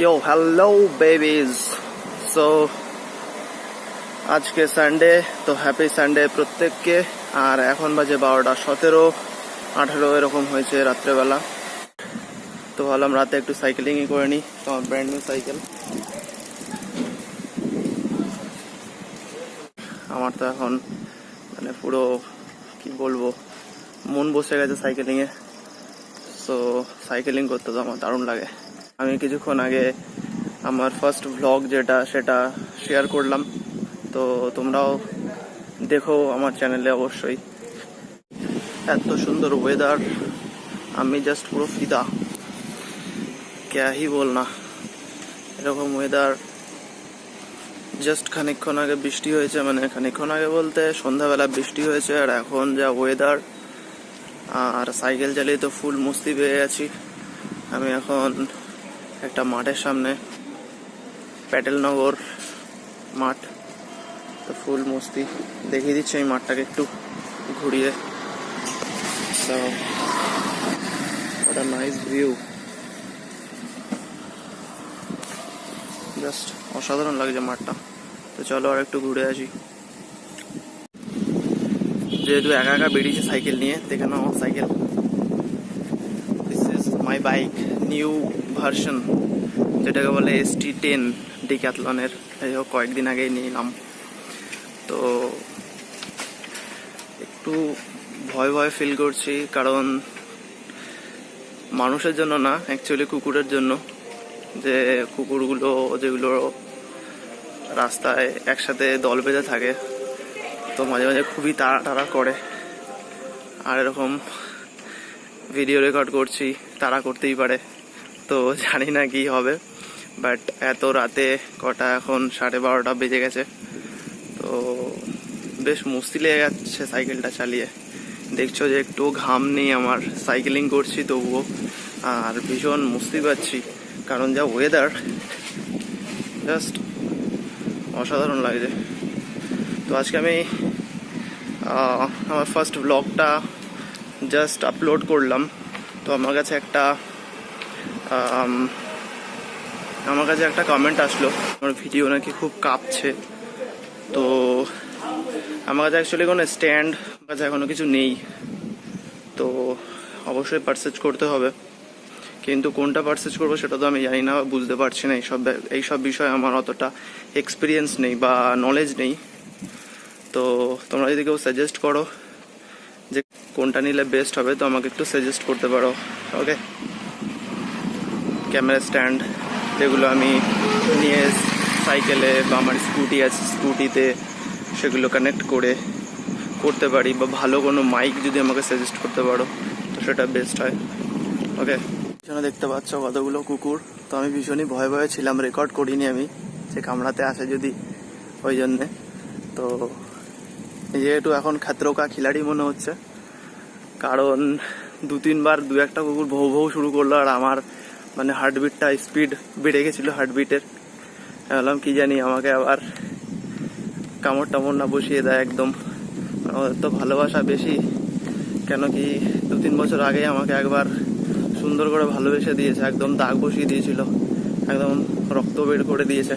Yo, hello babies. So আজকে Sunday, তো happy Sunday প্রত্যেককে। আর এখন বাজে 12টা 17, 18 এরকম হয়েছে রাত্রেবেলা। তো ভাবলাম রাতে একটু সাইকেলিংই করে নিই। তো আমার ব্র্যান্ড নিউ সাইকেল। আমার তো এখন মানে পুরো কি বলবো, মন বসে গেছে সাইকেলিংয়ে। সো সাইকেলিং করতে তো আমার দারুণ লাগে। আমি কিছুক্ষণ আগে আমার ফার্স্ট ভ্লগ সেটা শেয়ার করলাম, তো তোমরাও দেখো আমার চ্যানেলে অবশ্যই। এত সুন্দর ওয়েদার, আমি জাস্ট পুরো ফিদা, ক্যাহি বলনা। এরকম ওয়েদার জাস্ট খানিকক্ষণ আগে বৃষ্টি হয়েছে, মানে খানিকক্ষণ আগে বলতে সন্ধ্যাবেলা বৃষ্টি হয়েছে, আর এখন যা ওয়েদার। আর সাইকেল চালিয়ে তো ফুল মস্তি পেয়ে গেছি। আমি এখন একটা মাঠের সামনে, প্যাটেলনগর মাঠ, তো ফুল মস্তি দেখিয়ে দিচ্ছে এই মাঠটাকে একটু ঘুরিয়ে। So what a nice view, just অসাধারণ লাগছে মাঠটা। তো চলো আর একটু ঘুরে আসি। যেহেতু একা একা বেরিয়েছি সাইকেল নিয়ে, দেখে নাও আমার cycle. This is my bike, new version, যেটাকে বলে ST10 ডিক্যাথলনের। যাই হোক, কয়েকদিন আগেই নিলাম। তো একটু ভয় ভয় ফিল করছি, কারণ মানুষের জন্য না, অ্যাকচুয়ালি কুকুরের জন্য। যে কুকুরগুলো যেগুলো রাস্তায় একসাথে দল বেঁধে থাকে, তো মাঝে মাঝে খুবই তাড়া করে। আর এরকম ভিডিও রেকর্ড করছি, তাড়া করতেই পারে। তো জানি না কি হবে, বাট এত রাতে, কটা এখন 12:30 বেজে গেছে, তো বেশ মস্তি লেগে যাচ্ছে সাইকেলটা চালিয়ে। দেখছো যে একটু ঘাম নেই আমার, সাইকেলিং করছি তবুও, আর ভীষণ মস্তি পাচ্ছি, কারণ যা ওয়েদার, জাস্ট অসাধারণ লাগছে। তো আজকে আমি আমার ফার্স্ট ব্লগটা জাস্ট আপলোড করলাম। তো আমার কাছে একটা কমেন্ট আসলো, আমার ভিডিও নাকি খুব কাঁপছে। তো আমার কাছে অ্যাকচুয়ালি কোনো স্ট্যান্ড কাছে এখনো কিছু নেই, তো অবশ্যই পারচেজ করতে হবে। কিন্তু কোনটা পারচেজ করবো সেটা তো আমি জানি না, বুঝতে পারছি না। এইসব বিষয়ে আমার অতটা এক্সপিরিয়েন্স নেই বা নলেজ নেই। তো তোমরা যদি কেউ সাজেস্ট করো যে কোনটা নিলে বেস্ট হবে, তো আমাকে একটু সাজেস্ট করতে পারো। ওকে, ক্যামেরা স্ট্যান্ড যেগুলো আমি নিয়ে সাইকেলে বা আমার স্কুটি আছে, স্কুটিতে সেগুলো কানেক্ট করতে পারি, বা ভালো কোনো মাইক যদি আমাকে সাজেস্ট করতে পারো, তো সেটা বেস্ট হয়। ওকে, পিছনে দেখতে পাচ্ছ কতগুলো কুকুর। তো আমি ভীষণই ভয়ে ছিলাম, রেকর্ড করিনি আমি, যে কামড়াতে আসে যদি, ওই জন্যে। তো যেহেতু এখন খাতরোকা খিলাড়ি মনে হচ্ছে, কারণ 2-3 বার একটা কুকুর ভৌ ভৌ শুরু করলো, আর আমার মানে হার্টবিটটা স্পিড বেড়ে গেছিলো হার্টবিটের। ভাবলাম কি জানি আমাকে আবার কামড় টামড় না বসিয়ে দেয় একদম। আমাদের তো ভালোবাসা বেশি, কেন কি 2-3 বছর আগে আমাকে একবার সুন্দর করে ভালোবেসে দিয়েছে, একদম দাগ বসিয়ে দিয়েছিল, একদম রক্ত বের করে দিয়েছে।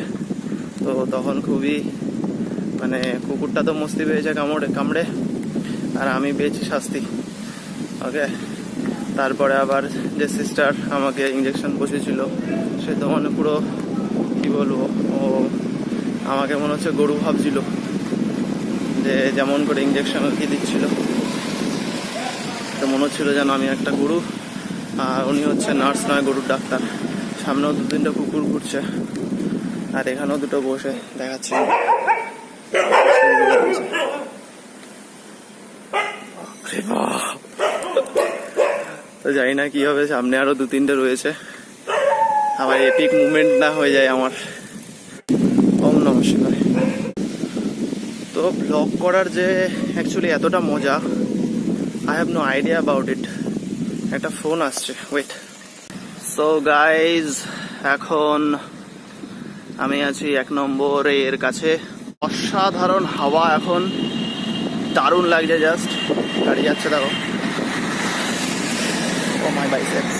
তো তখন খুবই মানে কুকুরটা তো মস্তি পেয়েছে কামড়ে, আর আমি পেয়েছি শাস্তি। ওকে, তারপরে আবার যে সিস্টার আমাকে ইঞ্জেকশন বসেছিল, সে তো মানে পুরো কি বলবো, ও আমাকে মনে হচ্ছে গরু ভাবছিল, যে যেমন করে ইঞ্জেকশন আর কি দিচ্ছিল, তো মনে হচ্ছিল যেন আমি একটা গরু, আর উনি হচ্ছে নার্স নয়, গরুর ডাক্তার। সামনেও 2-3টা কুকুর ঘুরছে, আর এখানেও 2টো বসে দেখাচ্ছে। তো জানি না কি হবে, সামনে আরো 2-3টে রয়েছে, আবার এপিক মুভমেন্ট না হয়ে যায় আমার। ওম নমঃ শিবায়। তো ব্লগ করার যে অ্যাকচুয়ালি এতটা মজা, I have no idea about it. একটা ফোন আসছে, ওয়েট। সো গাইজ, এখন আমি আছি 1 নম্বরের কাছে। অসাধারণ হাওয়া, এখন দারুণ লাগছে, জাস্ট গাড়ি যাচ্ছে দেখো। ও মাই বাইসেপস।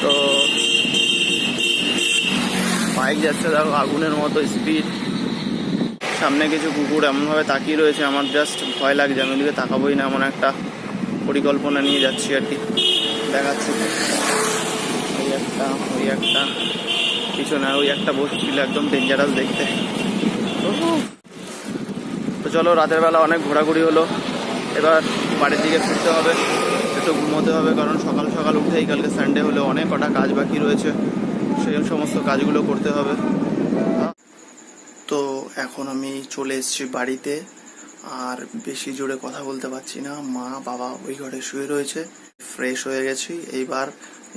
তো বাইক যাচ্ছে দেখো আগুনের মতো স্পিড। সামনে কিছু কুকুর এমনভাবে তাকিয়ে রয়েছে, আমার জাস্ট ভয় লাগছে। আমি ওদিকে তাকাবোই না, এমন একটা পরিকল্পনা নিয়ে যাচ্ছি আর কি। দেখাচ্ছি ওই একটা পিছনে ওই একটা বসছিল, একদম ডেঞ্জারাস দেখতে। তো চলো, রাতের বেলা অনেক ঘোরাঘুরি হলো, এবার বাড়ির দিকে ফিরতে হবে, একটু ঘুমোতে হবে, কারণ সকাল সকাল উঠেই কালকে সানডে হলে অনেক কটা কাজ বাকি রয়েছে, সেই সমস্ত কাজগুলো করতে হবে। তো এখন আমি চলে এসেছি বাড়িতে, আর বেশি জোরে কথা বলতে পারছি না। মা বাবা ওই ঘরে শুয়ে রয়েছে, ফ্রেশ হয়ে গেছি, এইবার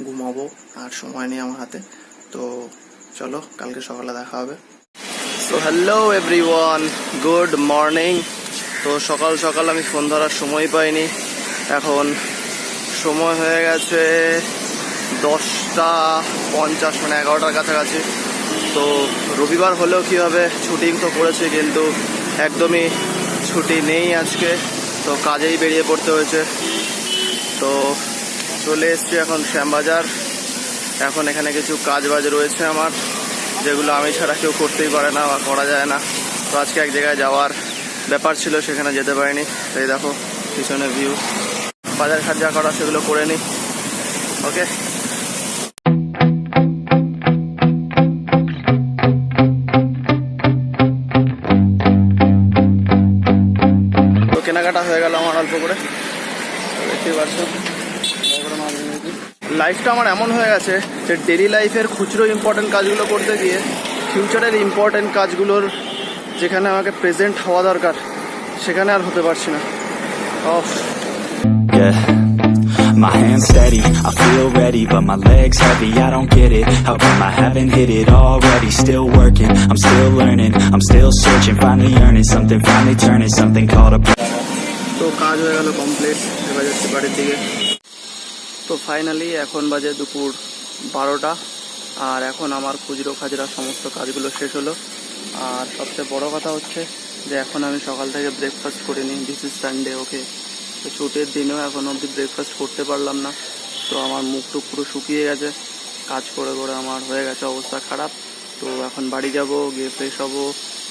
ঘুমাবো, আর সময় নেই আমার হাতে। তো চলো, কালকে সকালে দেখা হবে। So hello everyone, good morning. তো সকাল সকাল আমি ফোন ধরার সময় পাইনি, এখন সময় হয়ে গেছে 10:50, মানে 11টার কাছাকাছি। তো রবিবার হলেও কি হবে, ছুটি তো পড়েছে, কিন্তু একদমই ছুটি নেই আজকে, তো কাজেই বেরিয়ে পড়তে হয়েছে। তো চলে এসছি এখন শ্যামবাজার। এখন এখানে কিছু কাজ বাজ রয়েছে আমার, যেগুলো আমি ছাড়া কেউ করতেই পারে না বা করা যায় না। তো আজকে এক জায়গায় যাওয়ার ব্যাপার ছিল, সেখানে যেতে পারিনি। তাই দেখো পিছনে ভিউ, বাজার ঘাট যা করা সেগুলো করে নিই। ওকে, তো কেনাকাটা হয়ে গেল আমার অল্প করে, দেখতেই পাচ্ছো। লাইফটা আমার এমন হয়ে গেছে যে ডেলি লাইফের খুচরো ইম্পর্টেন্ট কাজগুলো করতে গিয়ে ফিউচারের ইম্পর্টেন্ট কাজগুলোর যেখানে আমাকে প্রেজেন্ট হওয়া দরকার সেখানে আর হতে পারছি না। My hands steady, I feel ready, but my legs heavy, I don't get it. How come I haven't hit it already? Still working, I'm still learning, I'm still searching, finally earning something, finally turning something called a... তো কাজ হয়ে গেল complete, এবার যাচ্ছি বাড়ির দিকে। তো finally এখন বাজে দুপুর 12টা, আর এখন আমার খুচরো খাজরা সমস্ত কাজগুলো শেষ হলো। আর সবচেয়ে বড় কথা হচ্ছে যে এখন আমি সকাল থেকে ব্রেকফাস্ট করিনি, দিস ইজ সানডে। ওকে, তো ছুটির দিনেও এখন অবধি ব্রেকফাস্ট করতে পারলাম না, তো আমার মুখ টুক পুরো শুকিয়ে গেছে, কাজ করে করে আমার হয়ে গেছে অবস্থা খারাপ। তো এখন বাড়ি যাব, গিয়ে ফ্রেশ হবো,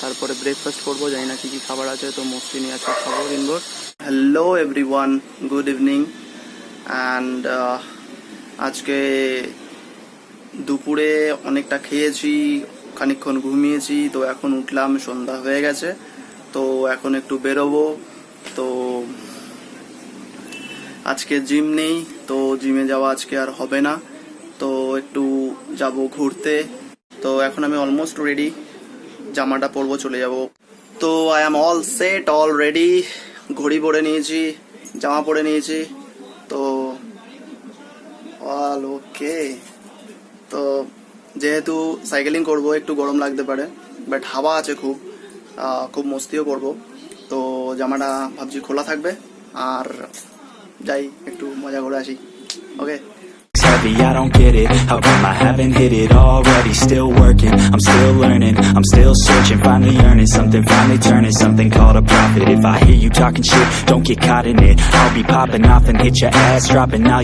তারপরে ব্রেকফাস্ট করবো, জানি না কী কী খাবার আছে, তো মোস্টলি নিয়ে আজকে খাবো দিনভর। Hello everyone, good evening. And আজকে দুপুরে অনেকটা খেয়েছি, খানিকক্ষণ ঘুমিয়েছি, তো এখন উঠলাম, সন্ধ্যা হয়ে গেছে। তো এখন একটু বেরোবো। তো আজকে জিম নেই, তো জিমে যাওয়া আজকে আর হবে না, তো একটু যাব ঘুরতে। তো এখন আমি অলমোস্ট রেডি, জামাটা পরবো, চলে যাব। তো I am all set, all ready. ঘড়ি পরে নিয়েছি, জামা পরে নিয়েছি, তো অল ওকে। তো যেহেতু সাইকেলিং করব, একটু গরম লাগতে পারে, বাট হাওয়া আছে খুব, খুব মস্তিও করব। তো জামাটা ভাবছি খোলা থাকবে, আর যাই একটু মজা করে আসি। ওকে, heavy, I don't get it. How come I haven't hit it already? Still working, I'm still learning, I'm still searching, finally earning something, finally turning something called a profit. If I hear you talking shit, don't get caught in it. I'll be popping off and hit your ass dropping. Now